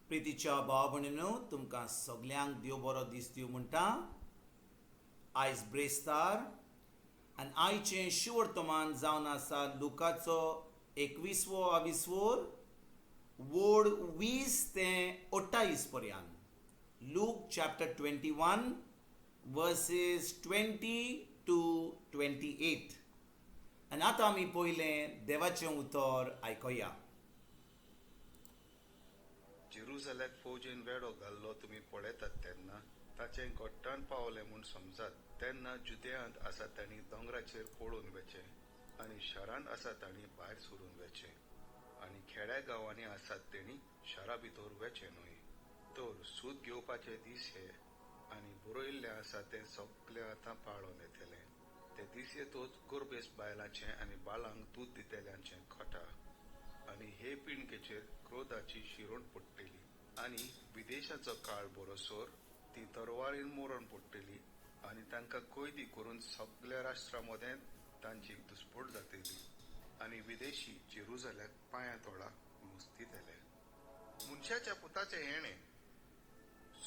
प्रितीच्या भाव भयणीनो, तुमकां सगल्यांक देव बरो दीस दिवं म्हणटा. आयज ब्रेस्तार आनी आयचें शिवर्तमान जावन आसा लुकाचो 21 वोड 20 ते 28 पर्यंत. Look chapter 21 versus 20 to 28. आनी आतां आमी पयलें देवाचें उतर आयकया. जेरुसलेमाक फौजेन वेडो घाल्लो तुमी पळयतात तेन्ना ताचें घोट्टाण पावलें म्हूण समजात. तेन्ना जुदेयांत आसा तांणी दोंगराचेर पळून वचें आनी शारांत आसा तांणी भायर सरून वचें आनी खेड्या गांवांनी आसात तेणी शारा भितर वचें न्हय. तर सूत घेवपाचे दीस हे आनी बरयल्लें आसा तें सगळें आतां पाळोन येतलें. ते दीस येतोच गोरबेस बायलांचें आनी बाळांक दूद दितेल्यांचें खोटा आनी हे पिणकेचेर क्रोधाची शिरोण पडटली आनी विदेशाचो काळ बरोसोर ती तरवारीन मोरण पडटली आनी तांकां कैदी करून सगळ्या राष्ट्रां मदें तांची दुस्पट जातली आनी विदेशी जेरुसलेमाक पांयां तोडा मुस्तितले. मनशाच्या पुताचें येणें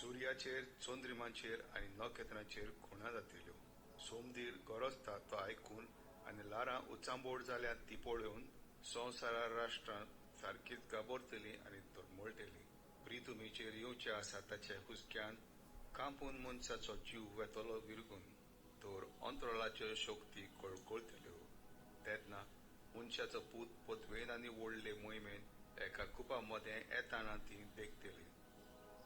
सुर्याचेर, चंद्रिमांचेर आनी नखेत्रांचेर खुणा जातल्यो. सोमदीर गरजता तो आयकून आनी लारां उचांबोड जाल्यात ती पळोवन संवसारा राष्ट्रां सारकीच गाबरतली आनी तळमळटली. प्रितुमेचेर येवचें आसा ताचे हुस्क्यान कांपून मनशाचो जीव वेतलो विरगून, तर अंतराळाच्यो शक्ती कळकळतल्यो. तेन्ना मनशाचो पूत पतवेन आनी व्हडले मोहिमेन एका कुपा मदें येताना ती देखतली.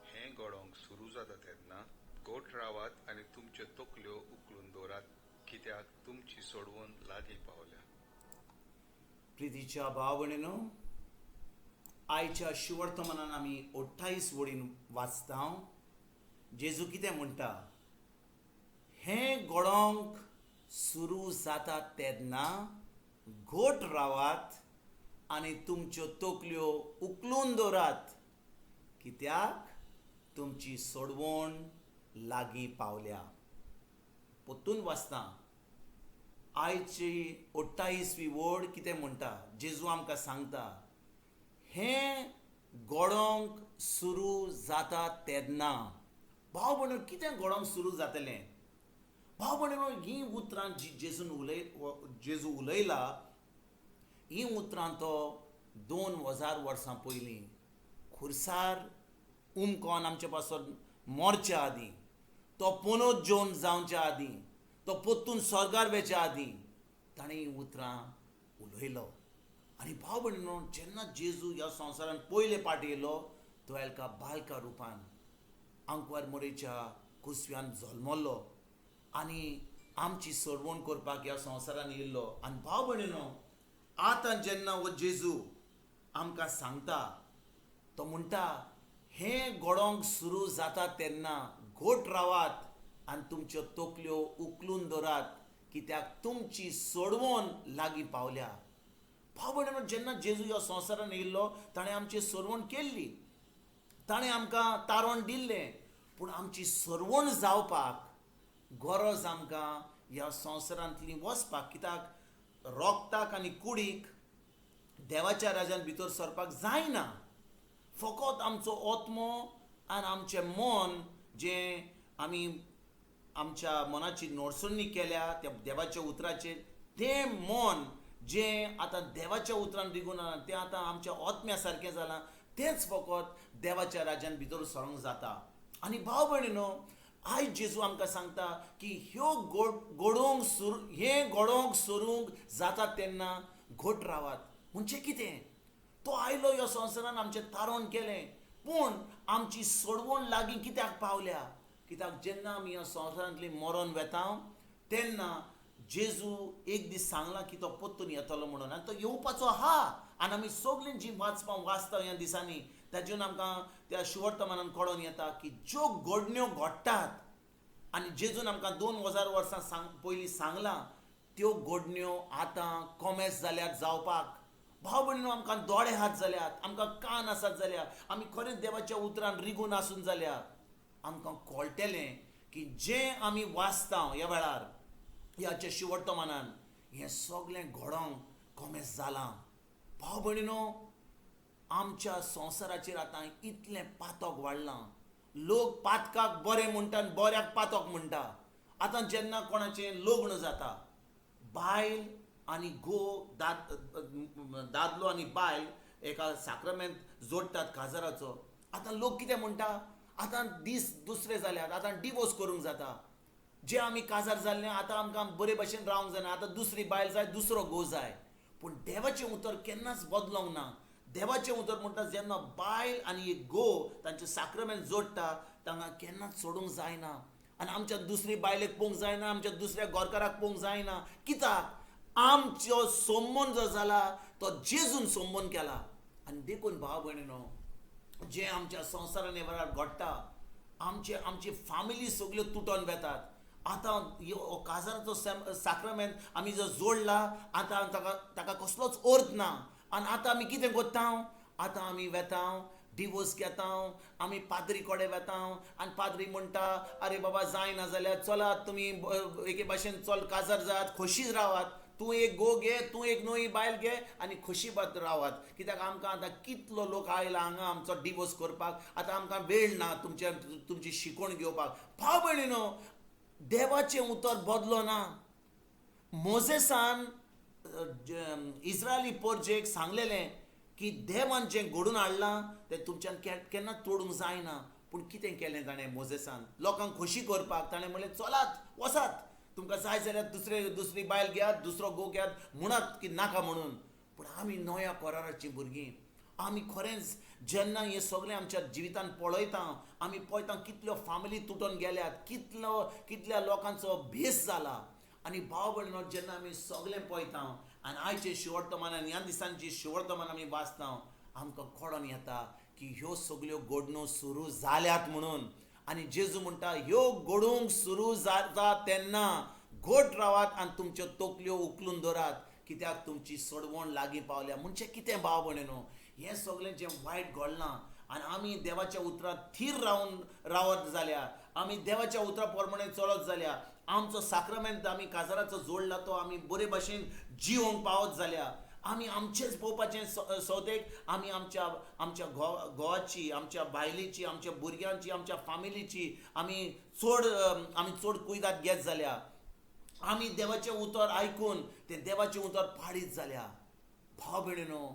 हें घडोवंक सुरू जाता तेन्ना गोठ रावात आनी तुमच्यो तकल्यो उखलून दवरात, कित्याक तुमची सोडवण लागीं पावल्या. प्रितीच्या भाव भयणीनो, आयच्या शिवर्तमानान आमी 28 वडीन वाचता. जेजू कितें म्हणटा? हें घडोवंक सुरू जाता तेन्ना घोट रावात आनी तुमच्यो तकल्यो उखलून दवरात, कित्याक तुमची सोडवण लागीं पावल्या. पोत्तून वाचता. आयची 28वी वड कितें म्हणटा? जेजू आमकां सांगता, हें घडोवंक सुरू जाता तेन्ना. भाव भयणीनो, कितें घडोवंक सुरू जातलें? भाव भयणीनो, हीं उतरां जेजू उलयला, हीं उतरां तो 2000 वर्सां पयलीं खुर्सार उमकोन आमचे पासून मरच्या आदीं, तो पुनरुज्जीवन जावच्या आदीं, तो पोत्तून स्वर्गार वेच्या आदीं ताणें हीं उतरां उलयलो. आनी भाव भयणीनो, जेन्ना जेजू ह्या संवसारान पयले पाटी येयलो, तो एका बालका रुपान आंकवार मोरेच्या कुसव्यान जल्मलो आनी आमची सोडवण करपाक ह्या संवसारान येयल्लो. आनी भाव भयणीनो, आतां जेन्ना हो जेजू आमकां सांगता, तो म्हणटा, हें घडोवंक सुरू जाता तेन्ना घोट रावात आनी तुमच्यो तकल्यो उखलून दवरात, कित्याक तुमची सोडवण लागीं पावल्या. भाव भयणीनो, जेन्ना जेजू ह्या संवसारान येयल्लो, ताणें आमची सोडवण केल्ली, ताणें आमकां तारण दिल्लें. पूण आमची सोडवण जावपाक गरज आमकां ह्या संवसारांतली वचपाक, कित्याक रोगताक आनी कुडीक देवाच्या राज्यान भितर सरपाक जायना. फकत आमचो आत्मो आनी आमचें मन, जें आमी आमच्या मनाची नडसुणी केल्या त्या देवाच्या उतराचेर, तें मन जें आतां देवाच्या उतरान रिगून तें आतां आमच्या आत्म्या सारकें जालां, तेंच फकत देवाच्या राज्यान भितर सरोंक जाता. आनी भाव भयणीनो, आयज जेजू आमकां सांगता की हें घडोवंक सुरू जाता तेन्ना घोट रावात. म्हणजे कितें? तो आयलो ह्या संवसारान आमचें तारण केलें, पूण आमची सोडवण लागीं कित्याक पावल्या? कित्याक जेन्ना आमी ह्या संवसारांतली मरण वेता तेन्ना जेजू एक दीस सांगला की तो पोत्तून येतलो म्हणून, आनी तो येवपाचो आहा. आनी आमी सगळीं जीं वाचता ह्या दिसांनी, तातूंत आमकां त्या शिवर्तमानान कळोन येता की ज्यो घडण्यो घडटात आनी जेजून आमकां 2000 वर्सां पयलीं सांगलां, त्यो घडण्यो आतां कोमेस जाल्यात जावपाक. भाव भयणीनो, आमकां दोळे हात जाल्यात, आमकां कान आसात जाल्यार, आमी खरेंच देवाच्या उतरान रिगून आसून जाल्यार आमकां कळटलें की जें आमी वाचता ह्या वेळार ह्याच्या शिवर्तमानान, हें सगळें घडोवंक कोमेस जालां. भाव भयणीनो, आमच्या संवसाराचेर आतां इतलें पातक वाडलां. लोक पातकाक बरें म्हणटा आनी बऱ्याक पातक म्हणटा. आतां जेन्ना कोणाचें लग्न जाता, बायल आनी दादलो आनी बायल एका साक्रमेंत जोडटात काजाराचो. आतां लोक कितें म्हणटा, आतां दीस दुसरे जाल्यात, आतां डिवोर्स करूंक जाता. जे आमी काजार जाल्ले आतां आमकां बरे भशेन रावंक जायना, आतां दुसरी बायल जाय, दुसरो घोव जाय. पूण देवाचें उतर केन्नाच बदलोंक ना. देवाचें उतर म्हणटा जेन्ना बायल आनी एक घोव तांचें साक्रमेंत जोडटा, तांकां केन्नाच सोडूंक जायना. आनी आमच्या दुसरी बायलेक पळोवंक जायना, आमच्या दुसऱ्या गोरकाराक पळोवंक जायना. कित्याक? आमचो संबंद जो जाला तो जेजून संबंद केला. आनी देखून भाव भयणीनो, जे आमच्या संवसारान घडटा, आमची फामिली सगल्यो तुटोन वेतात. आतां हो काजाराचो साक्रमेंत आमी जो जोडला, आतां ताका कसलोच अर्थ ना. आनी आतां आमी कितें करता? आतां आमी वेता, डिवोर्स घेता, आमी पाद्री कडेन वेता आनी पाद्री म्हणटा, आरे बाबा जायना जाल्यार चलात तुमी एके भाशेन चल काजार जात, खोशी रावात. तूं एक घोव घे, तूं एक नवी बायल घे आनी खोशीबाद रावात. कित्याक आमकां आतां कितलो लोक आयला हांगा आमचो डिवोर्स करपाक. आतां आमकां वेळ ना तुमची शिकवण घेवपाक. भाव भयणीनो, देवाचें उतर बदलो ना. मोजेसान इस्रायली परजेक सांगलेलें की देवान जें घडून हाडलां तें तुमच्यान केन्ना तोडूंक जायना. पूण कितें केलें ताणें मोजेसान? लोकांक खोशी करपाक ताणें म्हणलें, चलात वसात, तुमकां जाय जाल्यार दुसरी बायल घेयात, दुसरो घोव घेयात, म्हणत की नाका म्हणून. पूण आमी नव्या कराराचीं भुरगीं. आमी खरेंच जेन्ना हें सगळें आमच्या जिवितान पळयता, आमी पळयता कितल्यो फामिली तुटून गेल्यात, कितल्या लोकांचो भेस जाला. आनी भाव भयणीनो, जेन्ना आमी सगळें पळयता आनी आयचे शेवटतमानान ह्या दिसांची शेवटतमान आमी वाचता, आमकां कळोन येता की ह्यो सगल्यो घडणू सुरू जाल्यात म्हणून. आनी जेजू म्हणटा, ह्यो घडूंक सुरू जाता तेन्ना घट रावात आनी तुमच्यो तकल्यो उखलून दवरात, कित्याक तुमची सोडवण लागीं पावल्या. म्हणजे कितें भाव भयणीनो, हें सगळें जें वायट घडलां आनी आमी देवाच्या उतरांत थीर रावत जाल्यार, आमी देवाच्या उतरा प्रमाणे चलत जाल्यार, आमचो साक्रमेंत आमी काजाराचो जोडला तो आमी बरे भशेन जिवंक पावत जाल्यार, आमी आमचेंच पळोवपाचें सवतेक, आमी आमच्या घोवाची, आमच्या बायलेची, आमच्या भुरग्यांची, आमच्या फामिलीची आमी चड कुयदाद घेत जाल्यार, आमी देवाचें उतर आयकून तें देवाचें उतर पाळीत जाल्यार, भाव भयणीनो,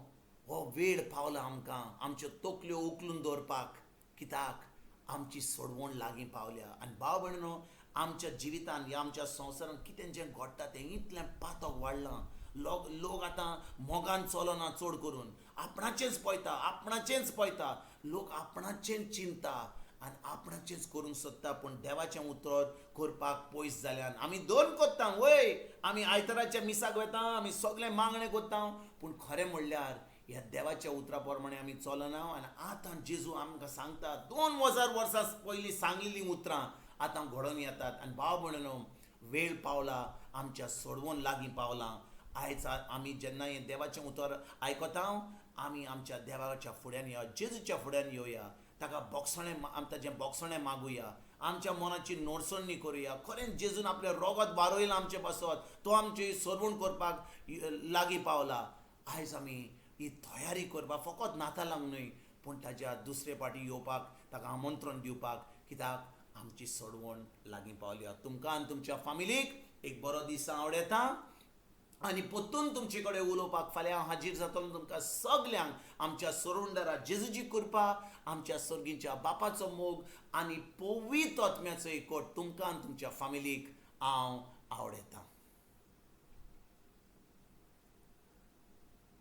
हो वेळ पावला आमकां आमच्यो तकल्यो उखलून दवरपाक. कित्याक? आमची सोडवण लागीं पावल्या. आनी भाव भयणीनो, आमच्या जिवितान ह्या आमच्या संवसारान कितें जें घडटा तें इतलें पातक वाडलां. लोक आतां मोगान चलना चड करून, आपणाचेंच पळयता. लोक आपणाचें चिंता आनी आपणाचेंच करूंक सोदता. पूण देवाचें उतर करपाक पयस जाल्यान आमी दोन कोत्ता, वय आमी आयताराच्या मिसाक वेता, आमी सगळें मागणें कोत्ता, पूण खरें म्हणल्यार ह्या देवाच्या उतरा प्रमाणे आमी चलना. आनी आतां जेजू आमकां सांगता, 2000 वर्सां पयलीं सांगलेलीं उतरां आतां घडोवन येतात. आनी भाव भयणीनो, वेळ पावला, आमच्या सोडवण लागीं पावलां. आयज आमी जेन्ना हें देवाचें उतर आयकता, आमी आमच्या देवाच्या फुड्यान या, जेजूच्या फुड्यान येवया, ताका ताजें बोगसणें मागुया, आमच्या मनाची नोडसणी करुया. खरेंच जेजून आपलें रोगत बारोयलां आमचे पासत, तो आमची सोडवण करपाक लागीं पावला. आयज आमी ही तयारी करपाक फकत नातालांक न्हय, पूण ताज्या दुसरे फावटी येवपाक ताका आमंत्रण दिवपाक, कित्याक आमची सोडवण लागीं पावल्या. तुमकां आनी तुमच्या फामिलीक एक बरो दीस आवडेता आनी परतून तुमचे कडेन उलोवपाक फाल्यां हांव हाजीर जातलो. तुमकां सगल्यांक आमच्या सोडवणदारा जेजूची कृपा, आमच्या सर्गीच्या बापाचो मोग आनी पवित्र आत्म्याचो एकवट तुमकां आनी तुमच्या फामिलीक हांव आवडेतां.